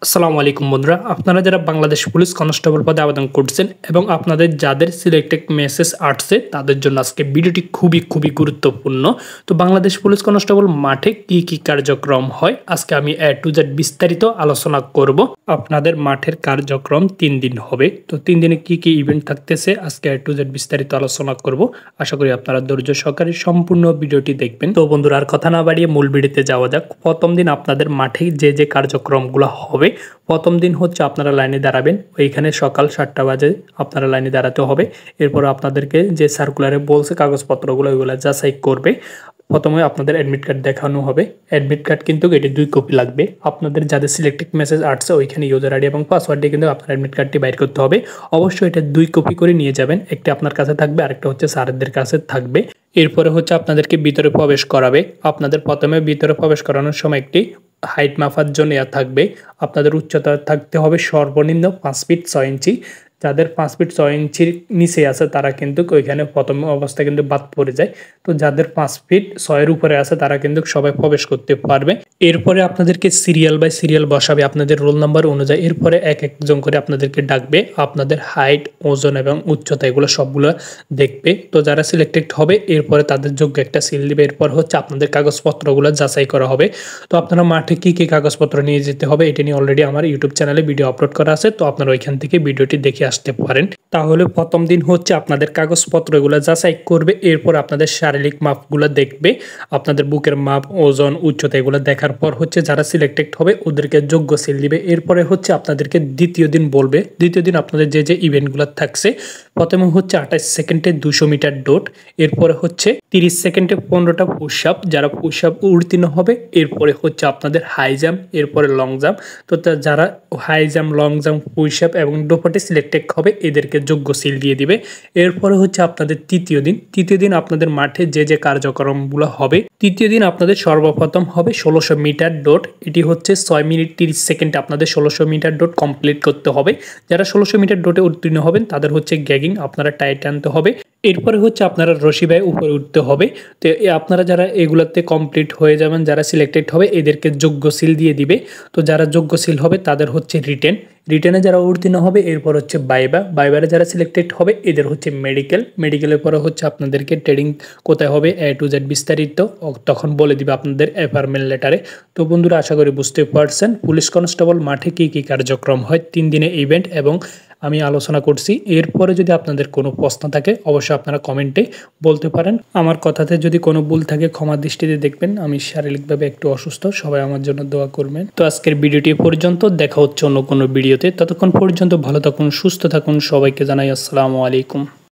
আসসালামু আলাইকুম বন্ধুরা, আপনারা যারা বাংলাদেশ পুলিশ কনস্টেবল পদে আবেদন করছেন এবং আপনাদের যাদের সিলেক্টেড মেসেজ আসছে তাদের জন্য আজকে ভিডিওটি খুবই গুরুত্বপূর্ণ। তো বাংলাদেশ পুলিশ কনস্টেবল মাঠে কি কার্যক্রম হয় আজকে আমি A to Z বিস্তারিত আলোচনা করব। আপনাদের মাঠের কার্যক্রম 3 দিন হবে। তো 3 দিনে কি ইভেন্ট থাকতেছে আজকে A to Z বিস্তারিত আলোচনা করব। আশা করি আপনারা ধৈর্য সহকারে সম্পূর্ণ ভিডিওটি দেখবেন। তো বন্ধুরা আর কথা না বাড়িয়ে মূল ভিডিওতে যাওয়া যাক। প্রথম দিন আপনাদের মাঠে যে কার্যক্রমগুলো হবে, প্রথম দিন হচ্ছে আপনারা লাইনে দাঁড়াবেন। ওইখানে সকাল 7টা বাজে আপনারা লাইনে দাঁড়াতে হবে। এরপর আপনাদেরকে যে সার্কুলারে বলছে কাগজপত্রগুলো ওইগুলো যাচাই করবে। প্রথমে আপনাদের অ্যাডমিট কার্ড দেখানো হবে। অ্যাডমিট কার্ড কিন্তু এটি 2 কপি লাগবে। আপনাদের যাদের সিলেক্টেড মেসেজ আসছে ওইখানে ইউজার আইডি এবং পাসওয়ার্ড দিয়ে কিন্তু আপনার অ্যাডমিট কার্ডটি বাইর করতে হবে। অবশ্যই এটা 2 কপি করে নিয়ে যাবেন। একটা আপনার কাছে থাকবে, আরেকটা হচ্ছে স্যারদের কাছে থাকবে। এরপরে হচ্ছে আপনাদেরকে ভিতরে প্রবেশ করাবে। আপনাদের প্রথমে ভিতরে প্রবেশ করানোর সময় একটি হাইট মাপার জন্য থাকবে। আপনাদের উচ্চতা থাকতে হবে সর্বনিম্ন 5 ফিট 6 ইঞ্চি। যাদের 5 ফিট 6 ইঞ্চির নিচে আছে তারা কিন্তু ওইখানে প্রথম অবস্থায় কিন্তু বাদ পড়ে যায়। তো যাদের 5 ফিট 6 এর উপরে আছে তারা কিন্তু সবাই প্রবেশ করতে পারবে। এরপরে আপনাদেরকে সিরিয়াল বাই সিরিয়াল বসাবে আপনাদের রোল নাম্বার অনুযায়ী। এরপরে এক একজন করে আপনাদেরকে ডাকবে। আপনাদের হাইট, ওজন এবং উচ্চতা এগুলো সবগুলো দেখবে। তো যারা সিলেক্টেড হবে এরপরে তাদের যোগ্য একটা সিল দিবে। এরপর হচ্ছে আপনাদের কাগজপত্রগুলো যাচাই করা হবে। তো আপনারা মাঠে কি কাগজপত্র নিয়ে যেতে হবে এটা নিয়ে অলরেডি আমার ইউটিউব চ্যানেলে ভিডিও আপলোড করা আছে। তো আপনারা ওইখান থেকে ভিডিওটি দেখে আসতে পারেন। তাহলে প্রথম দিন হচ্ছে আপনাদের কাগজপত্রগুলো যাচাই করবে। এরপর আপনাদের শারীরিক মাপগুলো দেখবে। আপনাদের বুকের মাপ, ওজন, উচ্চতা এগুলো দেখার পর হচ্ছে যারা সিলেক্টেড হবে ওদেরকে যোগ্য সিল দিবে। এরপরে হচ্ছে আপনাদেরকে দ্বিতীয় দিন বলবে। দ্বিতীয় দিন আপনাদের যে ইভেন্টগুলো থাকছে, প্রথমে হচ্ছে 28 সেকেন্ডে 200 মিটার দৌড়। এরপরে হচ্ছে 30 সেকেন্ডে 15টা পুশ আপ। যারা পুশ আপ উত্তীর্ণ হবে এরপরে হচ্ছে আপনাদের হাই জাম্প, এরপরে লং জাম্প। তো যারা high jump, long jump, push up এবং ডোপাটে সিলেক্টেড হবে এদেরকে যোগ্য সিল দিয়ে দিবে। এরপরে হচ্ছে আপনাদের তৃতীয় দিন আপনাদের মাঠে যে কার্যক্রমগুলো হবে। তৃতীয় দিন আপনাদের সর্বপ্রথম হবে 1600 মিটার দৌড়। এটি হচ্ছে 6 মিনিট 30 সেকেন্ডে আপনাদের 1600 মিটার দৌড় কমপ্লিট করতে হবে। যারা 1600 মিটার দৌড়ে উত্তীর্ণ হবেন তাদের হচ্ছে গ্যাগিং, আপনারা টাইট আনতে হবে। এরপরে হচ্ছে আপনারা রশি বাই উপরে উঠতে হবে। তো আপনারা যারা এগুলাতে কমপ্লিট হয়ে যাবেন, যারা সিলেক্টেড হবে এদেরকে যোগ্য সিল দিয়ে দিবে। তো যারা যোগ্য সিল হবে তাদের হচ্ছে রিটেনে যারা উত্তীর্ণ হবে এরপর হচ্ছে বাইবারে যারা সিলেক্টেড হবে এদের হচ্ছে মেডিকেলের পরে হচ্ছে আপনাদেরকে ট্রেনিং কোথায় হবে A to Z বিস্তারিত তখন বলে দিবে আপনাদের অ্যাপয়েন্টমেন্ট লেটারে। তো বন্ধুরা আশা করি বুঝতে পারছেন পুলিশ কনস্টেবল মাঠে কি কার্যক্রম হয় 3 দিনে ইভেন্ট এবং আমি আলোচনা করছি। এরপরে যদি আপনাদের কোনো প্রশ্ন থাকে অবশ্যই আপনারা কমেন্টে বলতে পারেন। আমার কথাতে যদি কোনো ভুল থাকে ক্ষমা দৃষ্টিতে দেখবেন। আমি শারীরিকভাবে একটু অসুস্থ, সবাই আমার জন্য দোয়া করবেন। তো আজকের ভিডিওটি পর্যন্ত, দেখা হচ্ছে অন্য কোনো ভিডিওতে। ততক্ষণ পর্যন্ত ভালো থাকুন, সুস্থ থাকুন। সবাইকে জানাই আসসালামু আলাইকুম।